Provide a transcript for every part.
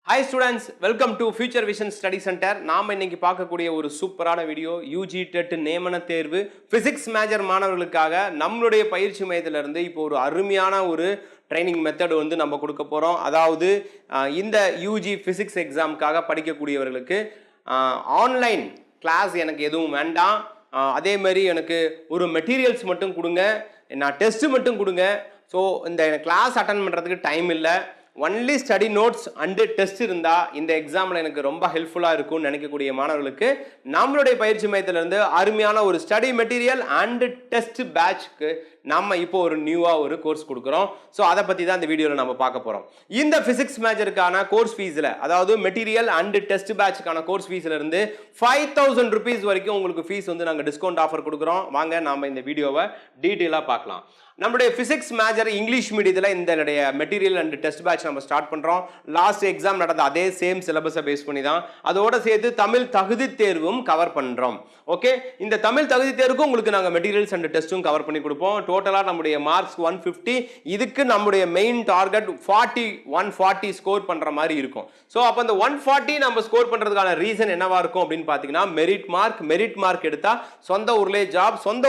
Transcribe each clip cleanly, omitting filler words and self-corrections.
Hi students, welcome to Future Vision Study Center. நாம இன்னைக்கு பார்க்கக்கூடிய ஒரு சூப்பரான வீடியோ யூஜி டெட் நியமன தேர்வு பிசிக்ஸ் மேஜர் மாணவர்களுக்காக நம்மளுடைய பயிற்சி மையத்திலிருந்து இப்போ ஒரு அருமையான ஒரு ட்ரைனிங் மெத்தட் வந்து நம்ம கொடுக்க போகிறோம். அதாவது இந்த யூஜி பிசிக்ஸ் எக்ஸாமுக்காக படிக்கக்கூடியவர்களுக்கு ஆன்லைன் கிளாஸ் எனக்கு எதுவும் வேண்டாம், அதே மாதிரி எனக்கு ஒரு மெட்டீரியல்ஸ் மட்டும் கொடுங்க, நான் டெஸ்ட்டு மட்டும் கொடுங்க. ஸோ இந்த கிளாஸ் அட்டன் பண்ணுறதுக்கு டைம் இல்லை, only study notes and test இருந்தால் இந்த எக்ஸாமில் எனக்கு ரொம்ப ஹெல்ப்ஃபுல்லாக இருக்கும்னு நினைக்கக்கூடிய மாணவர்களுக்கு நம்மளுடைய பயிற்சி மையத்திலிருந்து அருமையான ஒரு ஸ்டடி மெட்டீரியல் அண்டு டெஸ்ட் பேட்ச்க்கு நம்ம இப்போ ஒரு நியூவாக ஒரு கோர்ஸ் கொடுக்குறோம். ஸோ அதை பற்றி தான் இந்த வீடியோவில் நம்ம பார்க்க போகிறோம். இந்த ஃபிசிக்ஸ் மேஜருக்கான கோர்ஸ் ஃபீஸில், அதாவது மெட்டீரியல் அண்டு டெஸ்ட் பேட்சுக்கான கோர்ஸ் ஃபீஸில் இருந்து 5000 rupees வரைக்கும் உங்களுக்கு ஃபீஸ் வந்து நாங்கள் டிஸ்கவுண்ட் ஆஃபர் கொடுக்குறோம். வாங்க நாம் இந்த வீடியோவை டீட்டெயிலாக பார்க்கலாம். நம்முடைய பிசிக்ஸ் மேஜர் இங்கிலீஷ் மீடியத்தில் இந்த மெட்டீரியல் அண்ட் டெஸ்ட் பேட்ச் நம்ம ஸ்டார்ட் பண்ணுறோம். லாஸ்ட் எக்ஸாம் நடந்த அதே சேம் சிலபஸை பேஸ் பண்ணி தான், அதோட சேர்த்து தமிழ் தகுதி தேர்வும் கவர் பண்ணுறோம். ஓகே, இந்த தமிழ் தகுதி தேர்வுக்கும் உங்களுக்கு நாங்கள் மெட்டீரியல்ஸ் அண்ட் டெஸ்ட்டும் கவர் பண்ணி கொடுப்போம். டோட்டலாக நம்முடைய மார்க்ஸ் 150, இதுக்கு நம்முடைய மெயின் டார்கெட் 140 ஸ்கோர் பண்ணுற மாதிரி இருக்கும். ஸோ அப்போ அந்த 140 நம்ம ஸ்கோர் பண்ணுறதுக்கான ரீசன் என்னவா இருக்கும் அப்படின்னு பார்த்தீங்கன்னா, மெரிட் மார்க் எடுத்தால் சொந்த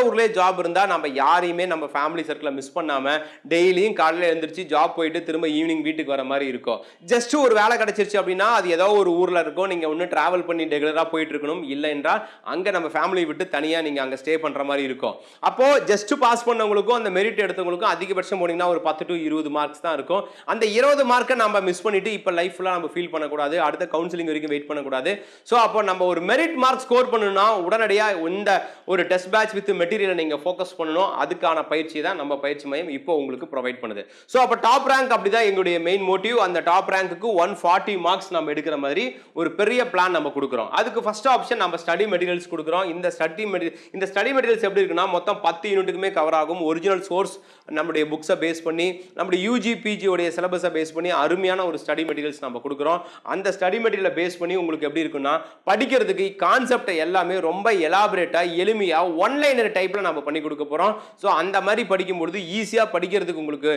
ஊர்லேயே ஜாப் இருந்தால் நம்ம யாரையுமே நம்ம ஃபேமிலி மிஸ் பண்ணாம டெய்லியும் காலையில எழுந்திருச்சு ஜாப் போயிட்டு திரும்ப ஈவினிங் வீட்டுக்கு வர மாதிரி இருக்கும். ஜஸ்ட் ஒரு வேலை கிடைச்சிருச்சு அப்படின்னா அது ஏதோ ஒரு ஊர்ல இருக்கும், நீங்க ஒன்னு டிராவல் பண்ணி ரெகுலரா போயிட்டு இருக்கணும். இல்லை என்றால் அங்க நம்ம ஃபேமிலி விட்டு தனியா நீங்க அங்க ஸ்டே பண்ற மாதிரி இருக்கும். அப்போ ஜஸ்ட் பாஸ் பண்ணவங்களுக்கும் அந்த மெரிட் எடுத்தவங்களுக்கும் அதிகபட்சம் போனீங்கன்னா ஒரு 10 to 20 மார்க்ஸ் தான் இருக்கும். அந்த 20 மார்க்கை நம்ம மிஸ் பண்ணிட்டு இப்ப லைஃப் ஃபுல்லா நம்ம ஃபீல் பண்ணக்கூடாது, அடுத்த கவுன்சிலிங் வரைக்கும் வெயிட் பண்ணக்கூடாது. ஸோ அப்போ நம்ம ஒரு மெரிட் மார்க் ஸ்கோர் பண்ணணும்னா உடனடியாக இந்த ஒரு டெஸ்ட் பேட்ச் வித் மெட்டீரியல் நீங்க ஃபோக்கஸ் பண்ணணும். அதுக்கான பயிற்சி தான் நம்ம பயிற்சி மையம் இப்போ உங்களுக்கு ப்ரொவைட் பண்ணுது. சோ அப்ப டாப் ரேங்க் அப்படிதான் எங்களுடைய மெயின் மோட்டிவ். அந்த டாப் ரேங்க்குக்கு 140 மார்க்ஸ் நம்ம எடுக்கிற மாதிரி ஒரு பெரிய பிளான் நம்ம கொடுக்குறோம். அதுக்கு ஃபர்ஸ்ட் ஆப்ஷன் நம்ம ஸ்டடி மெட்டீரியல்ஸ் கொடுக்குறோம். இந்த ஸ்டடி மெட்டீரியல்ஸ் எப்படி இருக்குன்னா மொத்தம் 10 யூனிட்டுக்குமே கவர் ஆகும். ஒரிஜினல் சோர்ஸ் நம்முடைய புக்ஸை பேஸ் பண்ணி, நம்முடைய யூஜி பிஜி உடைய சிலபஸை பேஸ் பண்ணி அருமையான ஒரு ஸ்டடி மெட்டீரியல்ஸ் நம்ம கொடுக்குறோம். அந்த ஸ்டடி மெட்டீரியலை பேஸ் பண்ணி உங்களுக்கு எப்படி இருக்குன்னா படிக்கிறதுக்கு கான்செப்டை எல்லாமே ரொம்ப எலாபரேட்டா எளிமையா ஒன்லைனர் டைப்ல நம்ம பண்ணி கொடுக்க போறோம். ஸோ அந்த மாதிரி படிக்கும்போது ஈஸியாக படிக்கிறதுக்கு உங்களுக்கு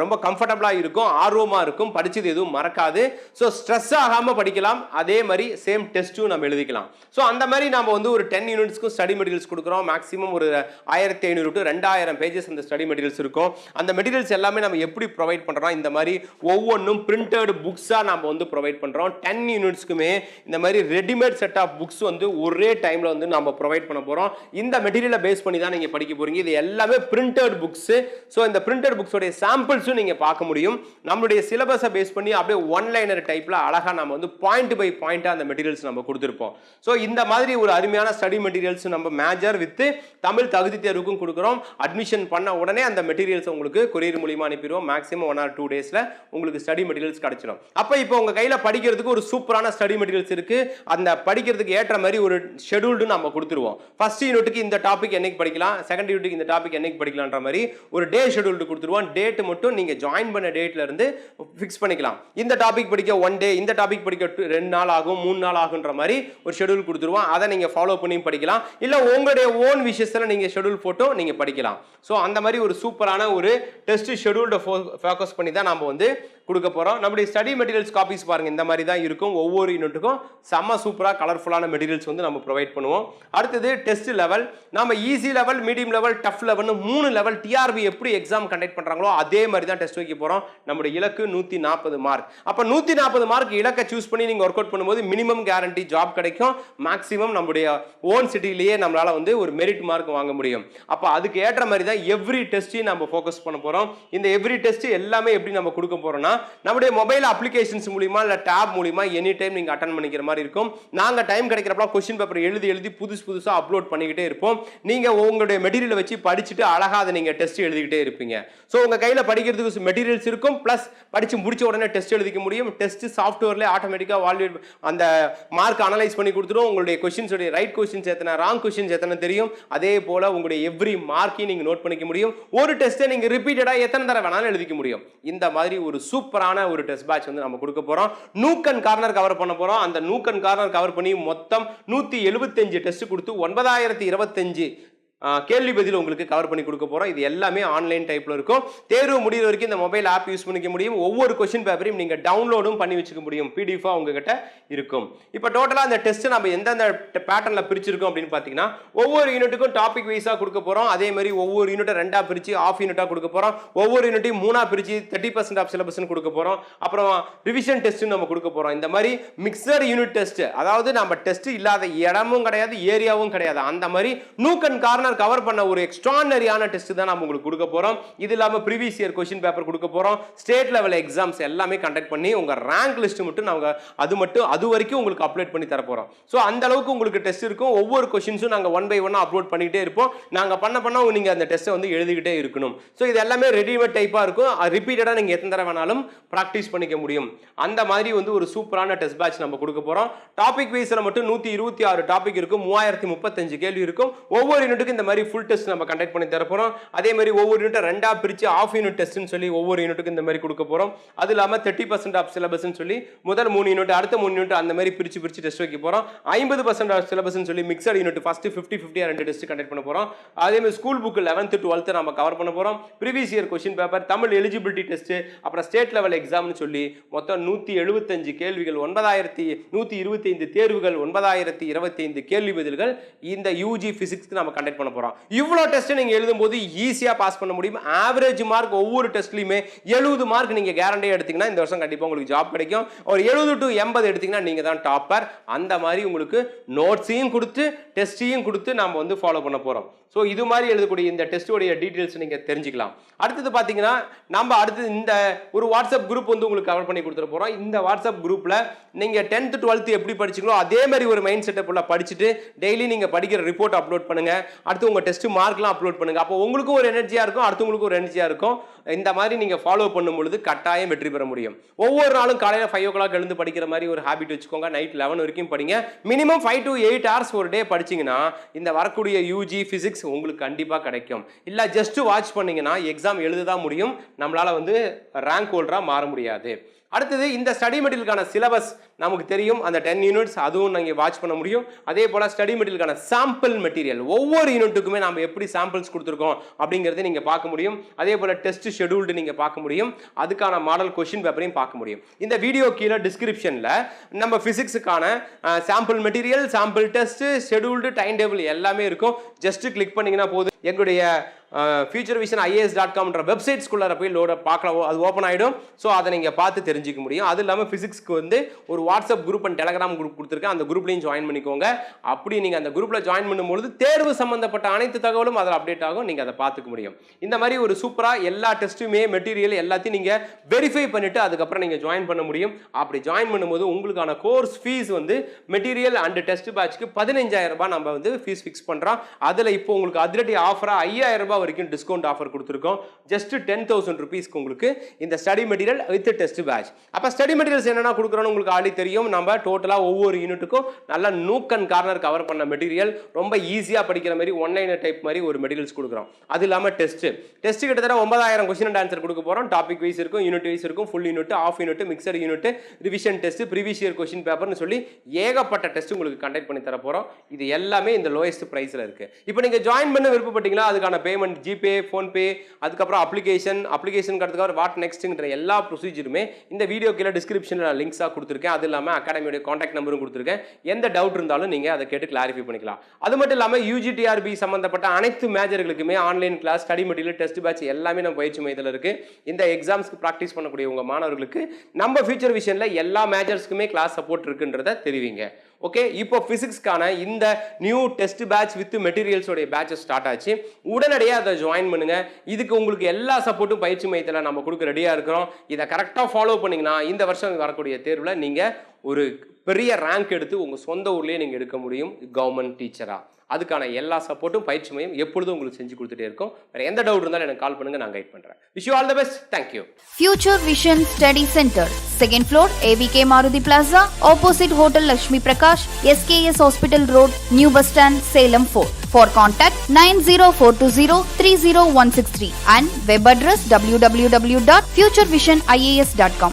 ரொம்ப கம்ஃபர்டபுளாக இருக்கும், ஆர்வமாக இருக்கும், படிச்சது எதுவும் மறக்காது. ஸோ ஸ்ட்ரெஸ் ஆகாமல் படிக்கலாம். அதே மாதிரி சேம் டெஸ்ட்டும் நம்ம எழுதிக்கலாம். ஸோ அந்த மாதிரி நம்ம வந்து ஒரு 10 யூனிட்ஸ்க்கும் ஸ்டடி மெட்டீரியல்ஸ் கொடுக்குறோம். மேக்ஸிமம் ஒரு 1500 to 2000 பேஜஸ் அந்த ஸ்டடி மெட்டீரியல்ஸ் இருக்கும். அந்த மெட்டீரியல்ஸ் எல்லாமே நம்ம எப்படி ப்ரொவைட் பண்ணுறோம், இந்த மாதிரி ஒவ்வொன்றும் பிரிண்டட் புக்ஸாக நம்ம வந்து ப்ரொவைட் பண்ணுறோம். 10 யூனிட்ஸ்க்குமே இந்த மாதிரி ரெடிமேட் செட் ஆஃப் புக்ஸ் வந்து ஒரே டைமில் வந்து நம்ம ப்ரொவைட் பண்ண போகிறோம். இந்த மெட்டீரியலை பேஸ் பண்ணி தான் நீங்கள் படிக்க போகிறீங்க. இது எல்லாமே பிரிண்டட் புக்ஸ். ஸோ இந்த பிரிண்டட் புக்ஸோடைய சாம்பிள்ஸும் நீங்கள் பார்க்க முடியும். நம்மளுடைய சிலபஸை பேஸ் பண்ணி அப்படியே ஒன்லைனர் டைப்பில் அழகாக நம்ம வந்து பாயிண்ட் பை பாயிண்டாக அந்த மெட்டீரியல்ஸ் நம்ம கொடுத்துருப்போம். ஸோ இந்த மாதிரி ஒரு அருமையான ஸ்டடி மெட்டீரியல்ஸ் நம்ம மேஜர் வித் தமிழ் தகுதி தேர்வுக்கும் கொடுக்குறோம். அட்மிஷன் பண்ண உடனே அந்த மெட்டீரியல்ஸ் உங்களுக்கு கொரியர் மூலியமாக அனுப்பிடுவோம். மேக்ஸிமம் 1 or 2 daysல உங்களுக்கு ஸ்டடி மெட்டீரியல்ஸ் கிடைச்சிடும். அப்போ இப்போ உங்கள் கையில் படிக்கிறதுக்கு ஒரு சூப்பரான ஸ்டடி மெட்டீரியல்ஸ் இருக்குது. அந்த படிக்கிறதுக்கு ஏற்ற மாதிரி ஒரு ஷெடியூல்டு நம்ம கொடுத்துருவோம். ஃபர்ஸ்ட் யூனிட்டுக்கு இந்த டாபிக் என்னைக்கு படிக்கலாம், செகண்ட் யூனிட்டுக்கு இந்த டாபிக் என்னைக்கு படிக்கலான்ற மாதிரி ஒரு டே ஷெட்யூல் கொடுத்துருவோம். டேட் மட்டும் நீங்க ஜாயின் பண்ண டேட்ல இருந்து ஃபிக்ஸ் பண்ணிக்கலாம். இந்த டாபிக் படிக்க 1 day, இந்த டாபிக் படிக்க 2 நாள் ஆகும், 3 நாள் ஆகுன்ற மாதிரி ஒரு ஷெட்யூல் கொடுத்துருவோம். அதை நீங்க ஃபாலோ பண்ணி படிக்கலாம். இல்ல உங்களுடைய ஓன் விஷயத்துல நீங்க ஷெட்யூல் போட்டு நீங்க படிக்கலாம். சோ அந்த மாதிரி ஒரு சூப்பரான ஒரு டெஸ்ட் ஷெட்யூல்ட ஃபோக்கஸ் பண்ணி தான் நாம வந்து கொடுக்க போறோம். நம்மளுடைய ஸ்டடி மெட்டீரியல்ஸ் காப்பீஸ் பாருங்க, இந்த மாதிரி தான் இருக்கும். ஒவ்வொரு யூனிட்டுக்கும் செம்ம சூப்பரா கலர்ஃபுல்லான மெட்டீரியல்ஸ் வந்து நம்ம ப்ரொவைட் பண்ணுவோம். அடுத்தது டெஸ்ட் லெவல். நம்ம easy level, medium level, tough லெவல்னு 3 லெவல் டிஆர்பி எப்படி எக்ஸாம் கண்டக்ட் பண்றாங்களோ அதே மாதிரி தான் டெஸ்ட் வைக்க போறோம். நம்முடைய இலக்கு 140 மார்க். அப்ப 140 மார்க் இலக்க சூஸ் பண்ணி நீங்க ஒர்க் அவுட் பண்ணும்போது மினிமம் கேரண்டி ஜாப் கிடைக்கும். மேக்ஸிமம் நம்முடைய ஓன் சிட்டிலேயே நம்மளால வந்து ஒரு மெரிட் மார்க் வாங்க முடியும். அப்ப அதுக்கு ஏற்ற மாதிரி தான் எவ்ரி டெஸ்டையும் நம்ம ஃபோக்கஸ் பண்ண போறோம். இந்த எவ்ரி டெஸ்ட் எல்லாமே எப்படி நம்ம கொடுக்க போறோம்னா நம்முடைய மொபைல் அப்ளிகேஷன்ஸ் மூலமா இல்ல டேப் மூலமா எனி டைம் நீங்க அட்டெண்ட் பண்ணிக்கிற மாதிரி இருக்கும். நாங்க டைம் கிடைக்கிறப்ப क्वेश्चन பேப்பர் எழுதி புதுசா அப்லோட் பண்ணிக்கிட்டே இருப்போம். நீங்க உங்களுடைய மெட்டீரியலை வச்சு படிச்சுட்டு அழகா அதை நீங்க டெஸ்ட் எழுதிக்கிட்டே இருப்பீங்க. சோ உங்க கையில படிக்கிறதுக்கு மெட்டீரியல்ஸ் இருக்கும், பிளஸ் படிச்சு முடிச்ச உடனே டெஸ்ட் எழுதிக்க முடியும். டெஸ்ட் சாஃப்ட்வேர்ல ஆட்டோமேட்டிக்கா வால்யூட் அந்த மார்க் அனலைஸ் பண்ணி கொடுத்துரும். உங்களுடைய क्वेश्चंस உடைய ரைட் क्वेश्चंस எத்தனை, ராங் क्वेश्चंस எத்தனை தெரியும். அதே போல உங்களுடைய எவ்ரி மார்க்கையும் நீங்க நோட் பண்ணிக்க முடியும். ஒரு டெஸ்ட்டை நீங்க ரிப்பீட்டடா எத்தனை தடவை வேணாலும் எழுதிக்க முடியும். இந்த மாதிரி ஒரு சூப்பரான ஒரு டெஸ்ட் பேட்ச் வந்து நம்ம கொடுக்க போறோம். நூக் அண்ட் கார்னர் கவர் பண்ண போறோம். அந்த நூக் அண்ட் கார்னர் கவர் பண்ணி மொத்தம் 175 டெஸ்ட் கொடுத்து 9025 கேள்வி பதில் உங்களுக்கு கவர் பண்ணி கொடுக்க போறோம். இது எல்லாமே ஆன்லைன் டைப்ல இருக்கும். தேர்வு முடிகிற வரைக்கும் இந்த மொபைல் ஆப் யூஸ் பண்ணிக்க முடியும். ஒவ்வொரு கொஸ்டின் பேப்பரையும் நீங்க டவுன்லோடும் பண்ணி வச்சுக்க முடியும். பிடிஎஃப் உங்ககிட்ட இருக்கும். இப்போ டோட்டலா அந்த டெஸ்ட் நம்ம எந்தெந்த பேட்டர்ன்ல பிரிச்சிருக்கோம் அப்படின்னு பாத்தீங்கன்னா ஒவ்வொரு யூனிட்டுக்கும் டாபிக் வைஸா கொடுக்க போறோம். அதே மாதிரி ஒவ்வொரு யூனிட்டை 2ஆ பிரிச்சு ஆஃப் யூனிட்டா கொடுக்க போறோம். ஒவ்வொரு யூனிட்டையும் 3ஆ பிரிச்சு 30% ஆஃப் சிலபஸ் கொடுக்க போறோம். அப்புறம் ரிவிஷன் டெஸ்ட் நம்ம கொடுக்க போறோம். இந்த மாதிரி மிக்சர் யூனிட் டெஸ்ட், அதாவது நம்ம டெஸ்ட் இல்லாத இடமும் கிடையாது, ஏரியாவும் கிடையாது, அந்த மாதிரி நூக் அண்ட் கார்னர் கவர் பண்ண ஒரு எக்ஸ்ட்ரானரியான டெஸ்ட் தான் நம்ம உங்களுக்கு கொடுக்க போறோம். இது இல்லாம ப்ரீவியஸ் இயர் क्वेश्चन பேப்பர் கொடுக்க போறோம். ஸ்டேட் லெவல் எக்ஸாம்ஸ் எல்லாமே கண்டக்ட் பண்ணி உங்க ரேங்க் லிஸ்ட் மட்டும் நாங்க அது வரைக்கும் உங்களுக்கு அப்லோட் பண்ணி தர போறோம். சோ அந்த அளவுக்கு உங்களுக்கு டெஸ்ட் இருக்கும். ஒவ்வொரு क्वेश्चनஸும் நாங்க 1 by 1 அப்லோட் பண்ணிட்டே இருப்போம். நாங்க பண்ண நீங்க அந்த டெஸ்ட்டை வந்து எழுதிக்கிட்டே இருக்கணும். சோ இது எல்லாமே ரெடிமேட் டைப்பா இருக்கும். ரிப்பீட்டடா நீங்க எத்தனை தடவை வேணாலும் பிராக்டீஸ் பண்ணிக்க முடியும். அந்த மாதிரி வந்து ஒரு சூப்பரான டெஸ்ட் பேட்ச் நம்ம கொடுக்க போறோம். டாபிக் வைஸ்ல மட்டும் 126 டாபிக் இருக்கும். 3035 கேள்வி இருக்கும். ஒவ்வொரு யூனிட்டுக்கு இந்த மாதிரி ஃபுல் டெஸ்ட் நம்ம கண்டக்ட் பண்ணி தர போறோம். அதே மாதிரி ஒவ்வொரு யூனிட்டை 2ஆ பிரிச்சு ஆஃப் யூனிட் டெஸ்ட்னு சொல்லி ஒவ்வொரு யூனிட்டுக்கு இந்த மாதிரி கொடுக்க போறோம். அது இல்லாம 30% ஆஃப் சிலபஸ்னு சொல்லி முதல் 3 யூனிட் அடுத்த 3 யூனிட் அந்த மாதிரி பிரிச்சு டெஸ்ட் வைக்க போறோம். 50% ஆஃப் சிலபஸ்னு சொல்லி மிக்சட் யூனிட் ஃபர்ஸ்ட் 50-50 ரெண்டு டெஸ்ட் கண்டக்ட் பண்ண போறோம். அதே மாதிரி ஸ்கூல் புக் 11th 12th நம்ம கவர் பண்ண போறோம். Previous year question paper, Tamil eligibility test, அப்புறம் ஸ்டேட் லெவல் எக்ஸாம்னு சொல்லி மொத்தம் 175 கேள்விகள், 9125 தேர்வுகள், 9025 கேள்வி பதில்கள் இந்த யூஜி பிசிக்ஸ்க்கு நம்ம கண்டக்ட் பண்ண போறோம். இவ்வளவு டெஸ்ட் நீங்க எழுதும்போது ஈஸியா பாஸ் பண்ண முடியும். ஆவரேஜ் மார்க் ஒவ்வொரு டெஸ்ட்லயுமே 70 மார்க் நீங்க கேரண்டியா எடுத்தீங்கன்னா இந்த வருஷம் கண்டிப்பா உங்களுக்கு ஜாப் கிடைக்கும். ஒரு 70 to 80 எடுத்தீங்கன்னா நீங்க தான் டாப்பர். அந்த மாதிரி உங்களுக்கு நோட்ஸையும் கொடுத்து டெஸ்டையும் கொடுத்து நாம வந்து ஃபாலோ பண்ண போறோம். சோ இது மாதிரி எழுதக்கூடிய இந்த டெஸ்டோடைய டீடைல்ஸ் நீங்க தெரிஞ்சுக்கலாம். அடுத்து பாத்தீங்கன்னா நம்ம அடுத்து இந்த ஒரு வாட்ஸ்அப் குரூப் வந்து உங்களுக்கு கவர் பண்ணி கொடுத்துட போறோம். இந்த வாட்ஸ்அப் குரூப்ல நீங்க 10th 12th எப்படி படிச்சீங்களோ அதே மாதிரி ஒரு மைண்ட் செட்டப் உள்ள படிச்சுட்டு டெய்லி நீங்க படிக்கிற ரிப்போர்ட் அப்லோட் பண்ணுங்க. அடுத்து உங்க டெஸ்ட் மார்க்லாம் அப்லோட் பண்ணுங்க. அப்போ உங்களுக்கும் ஒரு எனர்ஜியா இருக்கும், அடுத்தவங்களுக்கும் ஒரு எனர்ஜியா இருக்கும். இந்த மாதிரி நீங்க ஃபாலோ பண்ணும்பொழுது கட்டாயம் வெற்றி பெற முடியும். ஒவ்வொரு நாளும் காலையில 5 o'clock எழுந்து படிக்கிற மாதிரி ஒரு ஹாபிட் வச்சுக்கோங்க. நைட் 11 வரைக்கும் படிங்க. மினிமம் 5 to 8 hours ஒரு டே படிச்சீங்கன்னா இந்த வரக்கூடிய யூஜி பிசிக்ஸ் உங்களுக்கு கண்டிப்பா கிடைக்கும். இல்ல ஜஸ்ட் வாட்ச் பண்ணீங்கன்னா எக்ஸாம் எழுததான் முடியும். நம்மளால வந்து ரேங்க் ஹோல்டரா மாற முடியாது. அடுத்தது இந்த ஸ்டடி மெட்டீரியலுக்கான சிலபஸ் நமக்கு தெரியும். அந்த 10 யூனிட்ஸ் அதுவும் நீங்க வாட்ச் பண்ண முடியும். அதே போல ஸ்டடி மெட்டீரியலுக்கான சாம்பிள் மெட்டீரியல் ஒவ்வொரு யூனிட்டுக்குமே நாம எப்படி சாம்பிள்ஸ் கொடுத்துருக்கோம் அப்படிங்கறதை நீங்க பார்க்க முடியும். அதே போல டெஸ்ட் ஷெட்யூல்டு நீங்க பார்க்க முடியும். அதுக்கான மாடல் क्वेश्चन பேப்பரையும் பார்க்க முடியும். இந்த வீடியோ கீழே டிஸ்கிரிப்ஷன்ல நம்ம பிசிக்ஸுக்கான sample material, sample test, scheduled, time table எல்லாமே இருக்கும். ஜஸ்ட் கிளிக் பண்ணீங்கன்னா போதும். எங்களுடைய futurevision.ias.com வெப்சைட்ஸ்குள்ள போய் லோட பார்க்கலாம். அது ஓப்பன் ஆயிடும். ஸோ அதை நீங்க பார்த்து தெரிஞ்சுக்க முடியும். அது இல்லாமல் பிசிக்ஸ்க்கு வந்து ஒரு WhatsApp group and Telegram group கொடுத்துருக்கேன். அந்த குரூப்லையும் ஜாயின் பண்ணிக்கோங்க. அப்படி நீங்க அந்த குரூப்ல ஜாயின் பண்ணும்போது தேர்வு சம்பந்தப்பட்ட அனைத்து தகவலும் அதில் அப்டேட் ஆகும். நீங்க அதை பார்த்துக்க முடியும். இந்த மாதிரி ஒரு சூப்பரா எல்லா டெஸ்ட்டுமே மெட்டீரியல் எல்லாத்தையும் நீங்க வெரிஃபை பண்ணிட்டு அதுக்கப்புறம் நீங்க ஜாயின் பண்ண முடியும். அப்படி ஜாயின் பண்ணும்போது உங்களுக்கான கோர்ஸ் ஃபீஸ் வந்து மெட்டீரியல் அண்ட் டெஸ்ட் பேட்ச்க்கு 15,000 ரூபாய் நம்ம வந்து ஃபீஸ் ஃபிக்ஸ் பண்றோம். அதுல இப்போ உங்களுக்கு அதிரடி ஆஃபரா 5,000 ரூபாய் வரைக்கும் டிஸ்கவுண்ட் ஆஃபர் கொடுத்திருக்கோம். ஜஸ்ட் 10,000 ரூபீஸ்க்கு உங்களுக்கு இந்த study material with test batch. அப்ப ஸ்டடி மெட்டீரியல்ஸ் என்னென்ன கொடுக்குறோம்னு உங்களுக்கு ஆல்ரெடி தெரியும். நம்ம டோட்டலா ஒவ்வொரு யூனிட்டுக்கும் நல்ல நூக் அண்ட் கார்னர் கவர் பண்ண மெட்டீரியல், ரொம்ப ஈஸியா படிக்கிற மாதிரி ஒன்லைனர் டைப் மாதிரி ஒரு மெட்டீரியல்ஸ் கொடுக்குறோம். அது இல்லாம டெஸ்ட் கிட்டத்தட்ட 9,000 क्वेश्चन அண்ட் ஆன்சர் கொடுக்க போறோம். டாபிக் வைஸ் இருக்கும், யூனிட் வைஸ் இருக்கும், full unit, half unit, mixed unit, revision test, previous year question பேப்பர்னு சொல்லி ஏகப்பட்ட டெஸ்ட் உங்களுக்கு கண்டக்ட் பண்ணி தர போறோம். இது எல்லாமே இந்த லோயஸ்ட் பிரைஸ்ல இருக்கு. இப்போ நீங்க ஜாயின் பண்ண விருப்பப்பட்டீங்களா அதுக்கான பேமெண்ட் ஜிபே, போன்பே, அதுக்கப்புறம் அப்ளிகேஷன் கடத்துக்காக வாட் நெக்ஸ்ட்ங்கிற எல்லா ப்ரொசீஜருமே இந்த வீடியோ கீழே டிஸ்கிரிப்ஷனில் லிங்க்ஸாக கொடுத்துருக்கேன். அது இல்லாமல் அகாடமியோட கான்டாக்ட் நம்பரும் கொடுத்துருக்கேன். எந்த டவுட் இருந்தாலும் நீங்கள் அதை கேட்டு கிளாரிஃபை பண்ணிக்கலாம். அது மட்டும் இல்லாமல் யூஜிடிஆர்பி சம்பந்தப்பட்ட அனைத்து மேஜர்களுக்குமே online class, study material, test batch எல்லாமே நம்ம பயிற்சி மையத்தில் இருக்கு. இந்த எக்ஸாம்ஸ்க்கு ப்ராக்டிஸ் பண்ணக்கூடிய உங்க மாணவர்களுக்கு நம்ம ஃபியூச்சர் விஷன்ல எல்லா மேஜர்ஸ்க்குமே கிளாஸ் சப்போர்ட் இருக்குன்றதை தெரிவிங்க. ஓகே, இப்போ பிசிக்ஸ்க்கான இந்த நியூ டெஸ்ட் பேட்ச் வித் மெட்டீரியல்ஸோட பேட்சஸ் ஸ்டார்ட் ஆச்சு. உடனடியாக அதை ஜாயின் பண்ணுங்க. இதுக்கு உங்களுக்கு எல்லா சப்போர்ட்டும் பயிற்சி மையத்தில் நம்ம கொடுக்க ரெடியா இருக்கிறோம். இதை கரெக்டாக ஃபாலோ பண்ணீங்கன்னா இந்த வருஷம் வரக்கூடிய தேர்வில் நீங்க ஒரு பெரிய ரேங்க் எடுத்து உங்க சொந்த ஊர்லயே நீங்க எடுக்க முடியும் கவர்மெண்ட் டீச்சரா. அதுக்கான எல்லா சப்போர்ட்டும் பயிற்சி மையம் எப்பொழுதும் உங்களுக்கு செஞ்சு கொடுத்துட்டே இருக்கும். வேற எந்த டவுட் இருந்தாலும் எனக்கு கால் பண்ணுங்க, நான் கைட் பண்றேன். Wish you all the best. Thank you. Future Vision Study Center, second floor, AVK Maruti Plaza, opposite Hotel Lakshmi Prakash, SKS Hospital Road, New Bus Stand, Salem 4. For contact 90420 30163 and web address www.futurevision.ias.com.